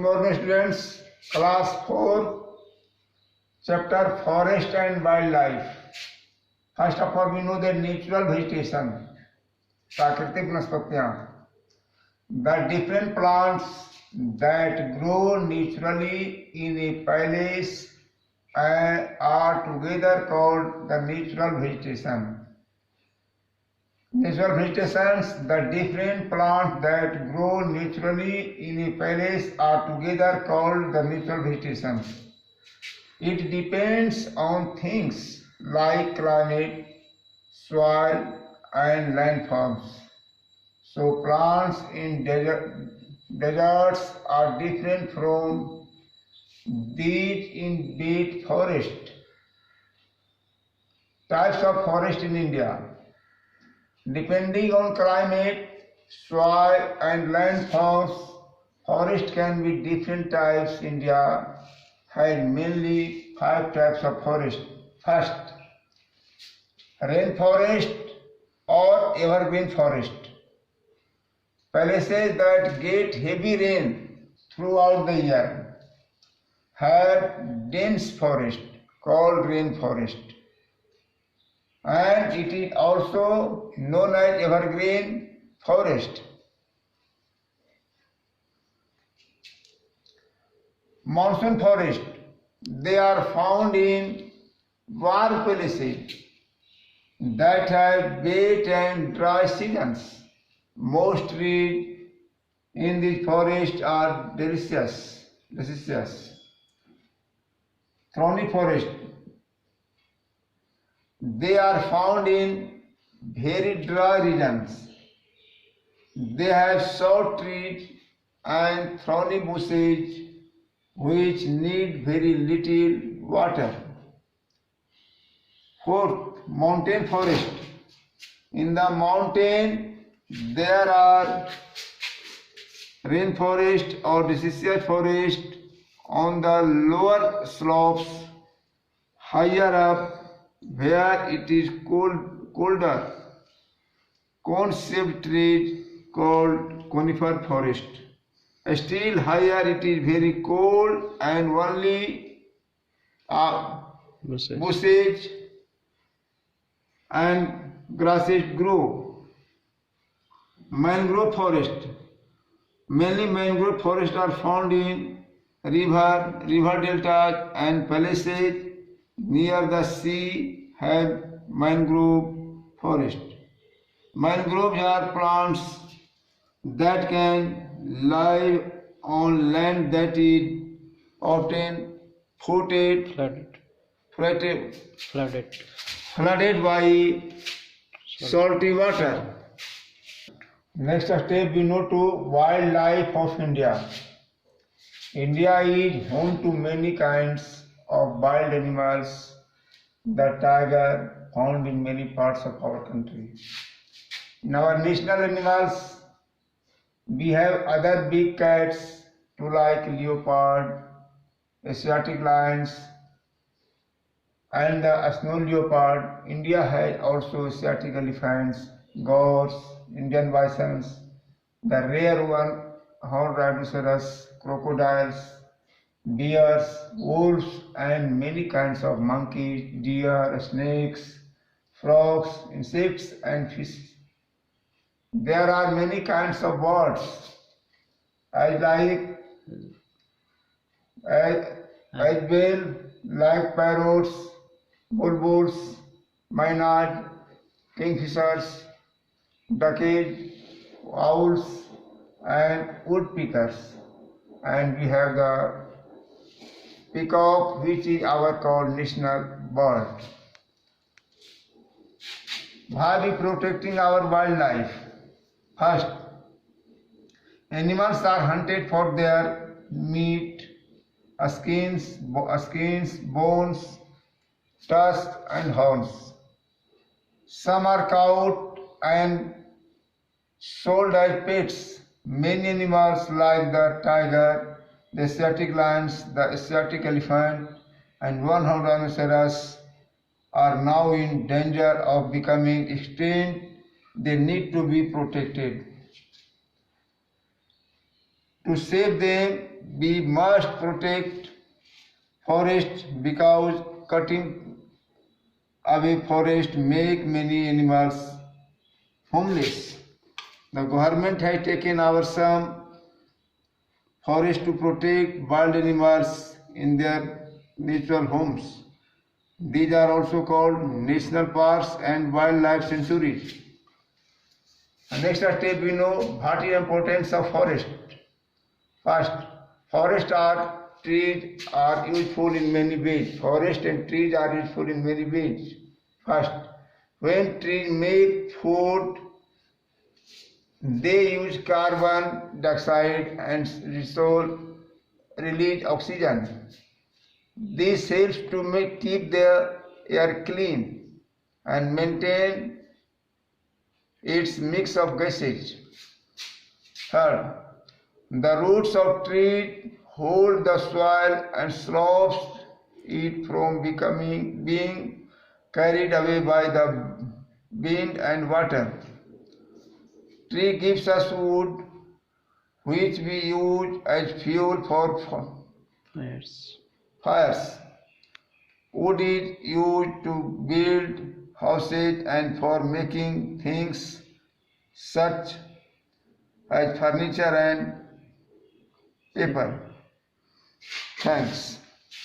morning, students. Class 4, chapter Forest and Wildlife. First of all, we know that natural vegetation, प्राकृतिक वनस्पतियां, the different plants that grow naturally in a place are together called the natural vegetation. Natural vegetations, the different plants that grow naturally in a place are together called the natural vegetation. It depends on things like climate, soil and landforms. So plants in deserts are different from these in deep forest. Types of forest in India. Depending on climate, soil and landforms, forest can be different types. India has mainly 5 types of forest. First, rainforest or evergreen forest. Places that get heavy rain throughout the year have dense forest called rainforest. And it is also known as evergreen forest. Monsoon forest, they are found in warm places that have wet and dry seasons. Most trees in the forest are deciduous. Thorny forest, they are found in very dry regions. They have short trees and thorny bushes which need very little water. Fourth, mountain forest. In the mountain there are rainforest or deciduous forest on the lower slopes. Higher up, where it is colder, cone-shaped trees called conifer forest. Still higher it is very cold and only bushes and grasses grow. Mangrove forest. Mainly mangrove forests are found in river deltas and places near the sea have mangrove forest. Mangroves are plants that can live on land that is often flooded by salty water. Next step, we know to wildlife of India. India is home to many kinds of wild animals. The tiger found in many parts of our country. In our national animals, we have other big cats to like leopard, Asiatic lions and the snow leopard. India has also Asiatic elephants, gores, Indian bisons, the rare one, horned rhinoceros, crocodiles, bears, wolves and many kinds of monkeys, deer, snakes, frogs, insects and fish. There are many kinds of birds as well like parrots, bulbuls, maynard, kingfishers, ducks, owls and woodpeckers. And we have the peacock, which is our called national bird. Why we protecting our wildlife? First, animals are hunted for their meat, skins, bones, tusks and horns. Some are caught and sold as pets. Many animals like the tiger, the Asiatic lions, the Asiatic elephant and one-horned rhinoceros are now in danger of becoming extinct. They need to be protected. To save them, we must protect forest because cutting away forest make many animals homeless. The government has taken over some forests to protect wild animals in their natural homes. These are also called national parks and wildlife sanctuaries. The next step we know what is the importance of forest. First, forests are trees are useful in many ways. Forest and trees are useful in many ways. First, when trees make food, they use carbon dioxide and release oxygen. This helps to keep the air clean and maintain its mix of gases. Third, the roots of trees hold the soil and stops it from being carried away by the wind and water. Tree gives us wood, which we use as fuel for fires. Wood is used to build houses and for making things such as furniture and paper. Thanks.